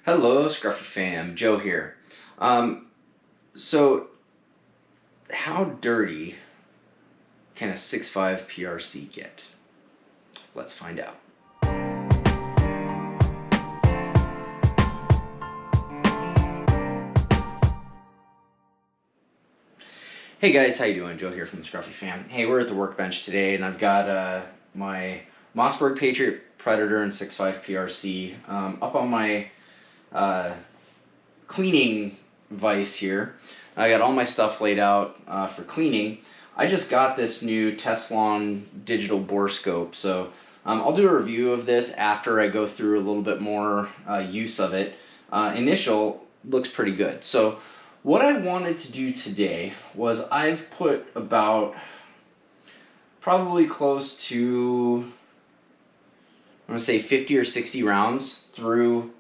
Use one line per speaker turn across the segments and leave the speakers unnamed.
Hello, Scruffy fam. Joe here. So, how dirty can a 6.5 PRC get? Let's find out. Hey guys, how you doing? Joe here from the Scruffy fam. Hey, we're at the workbench today, and I've got my Mossberg Patriot Predator and 6.5 PRC up on my cleaning vise here. I got all my stuff laid out for cleaning. I just got this new Teslon digital borescope, so I'll do a review of this after I go through a little bit more use of it. Initial looks pretty good. So what I wanted to do today was I've put about probably close to, I'm going to say 50 or 60 rounds through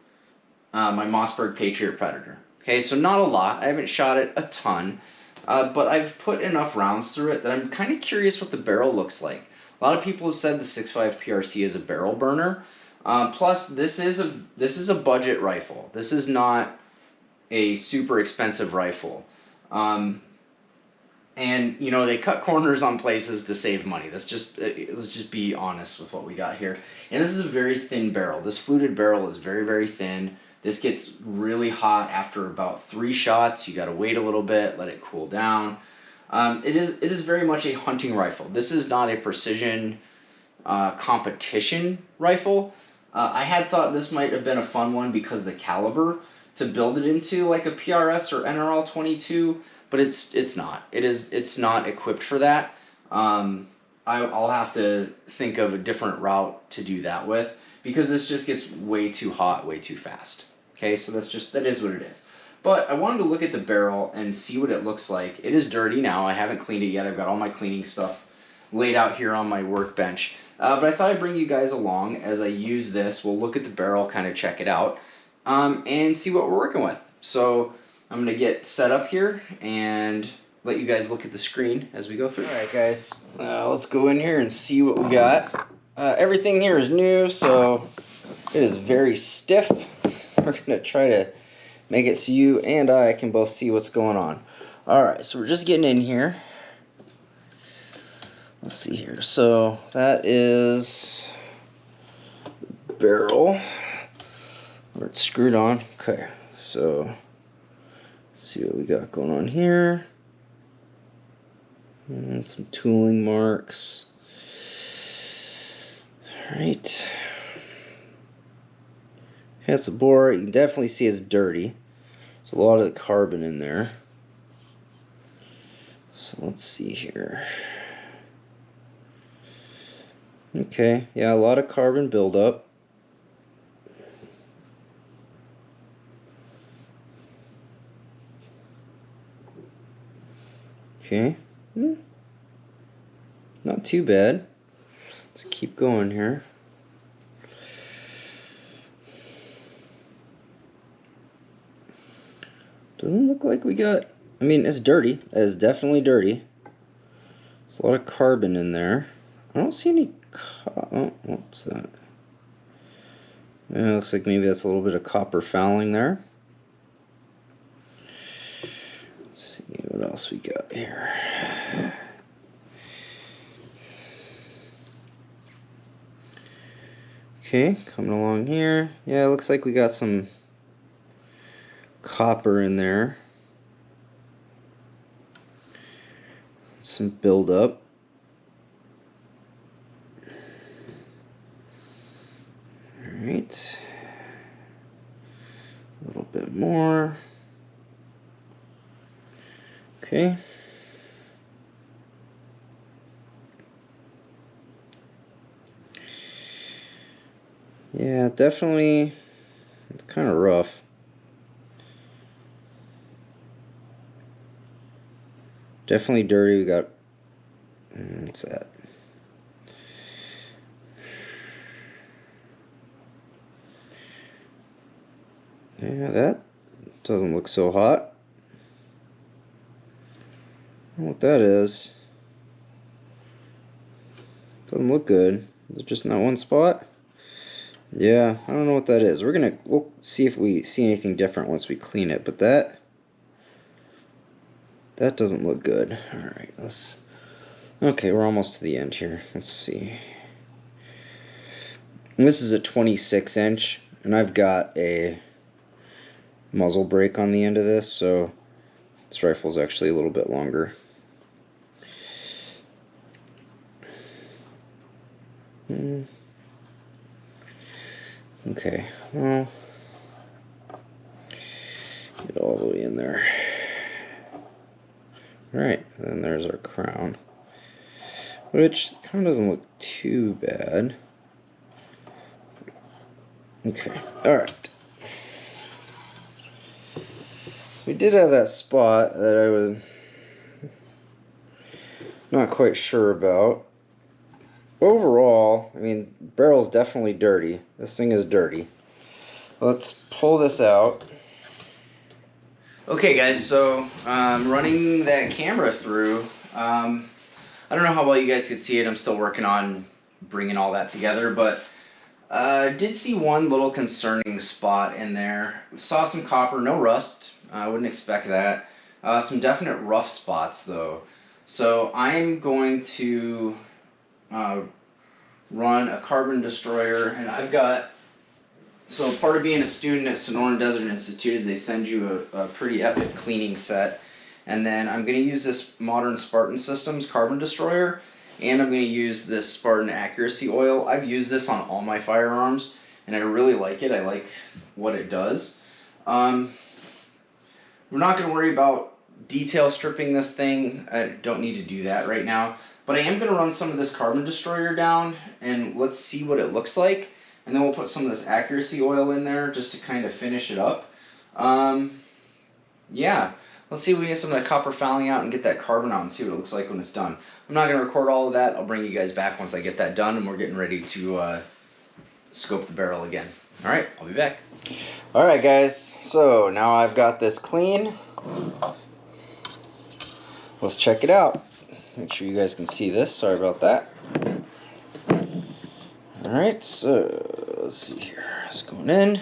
my Mossberg Patriot Predator. Okay, so not a lot. I haven't shot it a ton, but I've put enough rounds through it that I'm kind of curious what the barrel looks like. A lot of people have said the 6.5 PRC is a barrel burner. Plus, this is a budget rifle. This is not a super expensive rifle. And you know, they cut corners on places to save money. Let's just be honest with what we got here. And this is a very thin barrel. This fluted barrel is very, very thin. This gets really hot after about 3 shots. You got to wait a little bit, let it cool down. It is very much a hunting rifle. This is not a precision competition rifle. I had thought this might have been a fun one because the caliber to build it into like a PRS or NRL 22, but it's not. It's not equipped for that. I'll have to think of a different route to do that with because this just gets way too hot, way too fast. Okay, so that is what it is. But I wanted to look at the barrel and see what it looks like. It is dirty now. I haven't cleaned it yet. I've got all my cleaning stuff laid out here on my workbench. But I thought I'd bring you guys along as I use this. We'll look at the barrel, kind of check it out, and see what we're working with. So I'm going to get set up here and let you guys look at the screen as we go through. Alright guys, let's go in here and see what we got. Everything here is new, so it is very stiff. We're going to try to make it so you and I can both see what's going on. Alright, so we're just getting in here. Let's see here. So that is the barrel where it's screwed on. Okay, so let's see what we got going on here. And some tooling marks. Alright. That's the bore. You can definitely see it's dirty. There's a lot of the carbon in there. So let's see here. Okay, yeah, a lot of carbon buildup. Okay. Not too bad. Let's keep going here. Doesn't look like we got, I mean, it's dirty. It's definitely dirty. There's a lot of carbon in there. I don't see any, oh, what's that? Yeah, looks like maybe that's a little bit of copper fouling there. Let's see what else we got here. Okay, coming along here. Yeah, it looks like we got some copper in there. Some buildup. Alright. A little bit more. Okay. Yeah, definitely, it's kind of rough. Definitely dirty. We got, what's that? Yeah, that doesn't look so hot. I don't know what that is. Doesn't look good. Is it just in that one spot?
Yeah, I don't know what that is. We'll see if we see anything different once we clean it, but that doesn't look good. All right, okay, we're almost to the end here. Let's see. And this is a 26-inch, and I've got a muzzle brake on the end of this, so this rifle's actually a little bit longer. Okay, well, get all the way in there. Alright, then there's our crown, which kind of doesn't look too bad. Okay, alright. So we did have that spot that I was not quite sure about. Overall, I mean, barrel's definitely dirty. This thing is dirty. Let's pull this out.
Okay guys, so running that camera through, I don't know how well you guys could see it. I'm still working on bringing all that together, but I did see one little concerning spot in there. We saw some copper, no rust. I wouldn't expect that. Some definite rough spots though. So I'm going to run a carbon destroyer, and I've got, so part of being a student at Sonoran Desert Institute is they send you a pretty epic cleaning set, and then I'm going to use this modern Spartan Systems carbon destroyer, and I'm going to use this Spartan accuracy oil. I've used this on all my firearms, and I really like it. I like what it does. We're not going to worry about detail stripping this thing. I don't need to do that right now. But I am going to run some of this carbon destroyer down, and let's see what it looks like. And then we'll put some of this accuracy oil in there just to kind of finish it up. Yeah, let's see if we can get some of that copper fouling out and get that carbon out and see what it looks like when it's done. I'm not going to record all of that. I'll bring you guys back once I get that done, and we're getting ready to scope the barrel again. All right, I'll be back.
All right, guys. So now I've got this clean. Let's check it out. Make sure you guys can see this. Sorry about that. Alright, so let's see here. It's going in.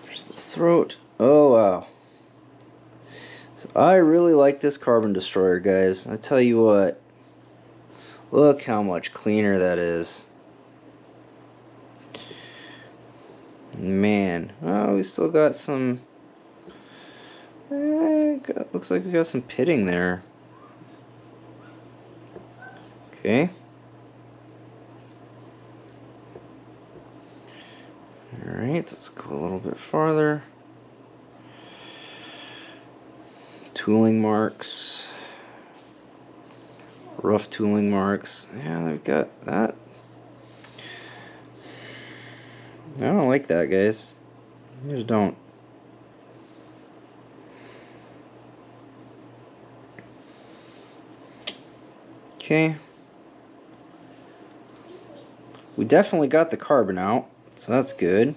There's the throat. Oh, wow. So I really like this carbon destroyer, guys. I tell you what. Look how much cleaner that is. Man. Oh, we still got some... looks like we got some pitting there. Okay. Alright, let's go a little bit farther. Tooling marks. Rough tooling marks. Yeah, they've got that. I don't like that, guys. I just don't. Okay. We definitely got the carbon out, so that's good.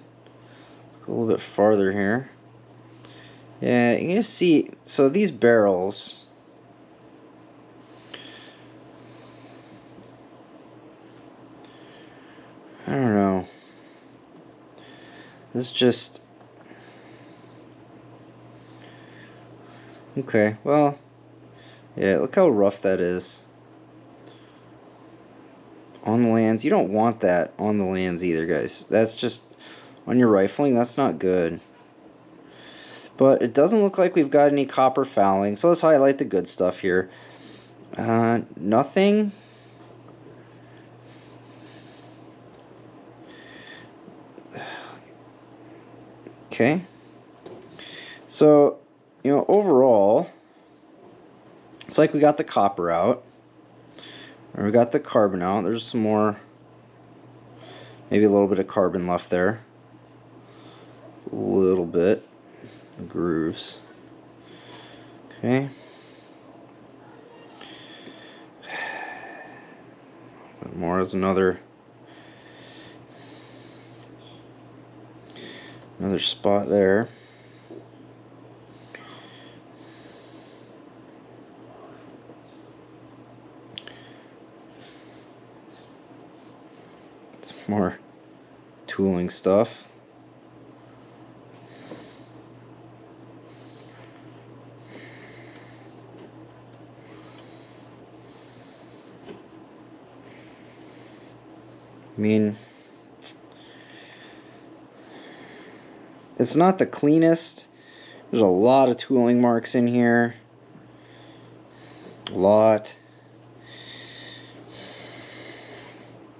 Let's go a little bit farther here. Yeah, you can see, so these barrels, I don't know. This just, okay, well, yeah, look how rough that is. On the lands, you don't want that on the lands either, guys. That's just, on your rifling, that's not good. But it doesn't look like we've got any copper fouling, so let's highlight the good stuff here. Nothing. Okay. So, you know, overall, it's like we got the copper out. Or we got the carbon out. There's some more, maybe a little bit of carbon left there. A little bit. The grooves. Okay. More is another spot there. More tooling stuff. I mean, it's not the cleanest. There's a lot of tooling marks in here. A lot.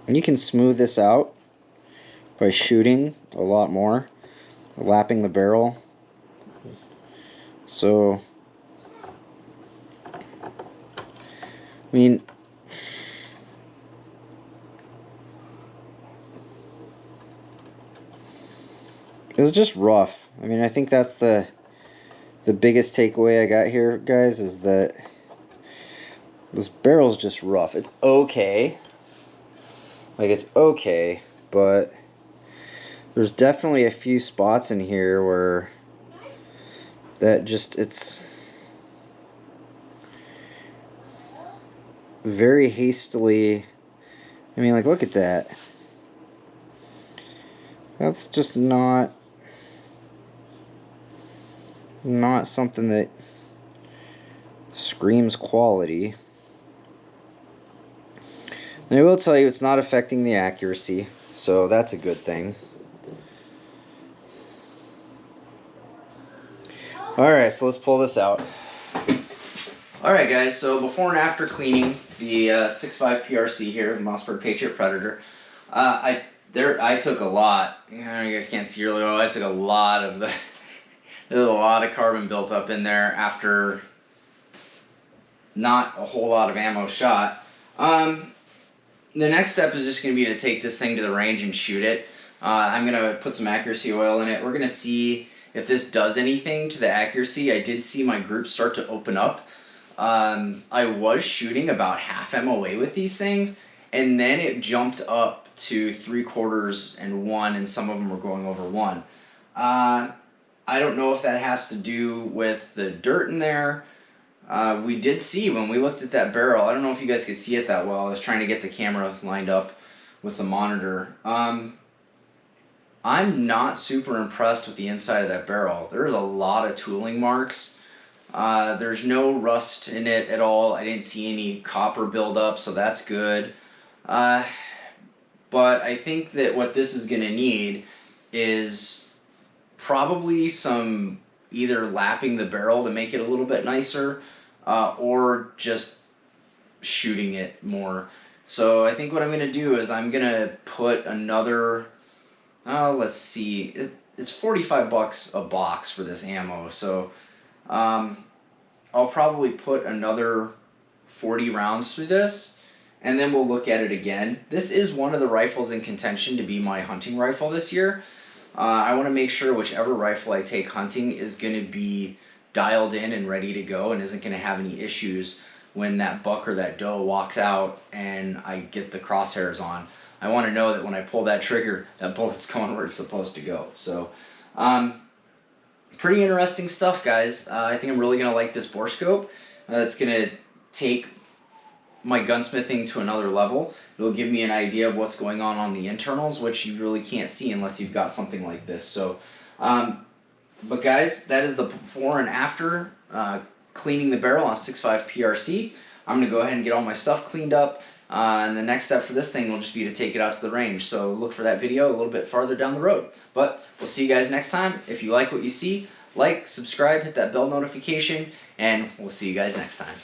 And you can smooth this out by shooting a lot more, lapping the barrel. So, I mean, it's just rough. I mean, I think that's the biggest takeaway I got here, guys, is that this barrel's just rough. It's okay. Like, it's okay, but there's definitely a few spots in here where that just, it's very hastily. I mean, like, look at that. That's just not something that screams quality. And I will tell you, it's not affecting the accuracy, so that's a good thing. Alright, so let's pull this out. Alright guys, so before and after cleaning the 6.5 PRC here, Mossberg Patriot Predator, I took a lot. You guys can't see really well. I took a lot of the there's a lot of carbon built up in there after not a whole lot of ammo shot. The next step is just going to be to take this thing to the range and shoot it. I'm going to put some accuracy oil in it. We're going to see if this does anything to the accuracy. I did see my group start to open up. I was shooting about half MOA with these things, and then it jumped up to 3/4 and 1, and some of them were going over 1. I don't know if that has to do with the dirt in there. We did see when we looked at that barrel, I don't know if you guys could see it that well. I was trying to get the camera lined up with the monitor. I'm not super impressed with the inside of that barrel. There's a lot of tooling marks. There's no rust in it at all. I didn't see any copper buildup, so that's good. But I think that what this is going to need is probably some either lapping the barrel to make it a little bit nicer, or just shooting it more. So I think what I'm going to do is I'm going to put another, let's see, it's 45 bucks a box for this ammo. So I'll probably put another 40 rounds through this, and then we'll look at it again. This is one of the rifles in contention to be my hunting rifle this year. I want to make sure whichever rifle I take hunting is going to be dialed in and ready to go and isn't going to have any issues when that buck or that doe walks out and I get the crosshairs on. I want to know that when I pull that trigger, that bullet's going where it's supposed to go. So, pretty interesting stuff, guys. I think I'm really going to like this bore scope. It's going to take my gunsmithing to another level. It'll give me an idea of what's going on the internals, which you really can't see unless you've got something like this. So, but guys, that is the before and after cleaning the barrel on 6.5 PRC. I'm going to go ahead and get all my stuff cleaned up. And the next step for this thing will just be to take it out to the range. So look for that video a little bit farther down the road. But we'll see you guys next time. If you like what you see, like, subscribe, hit that bell notification, and we'll see you guys next time.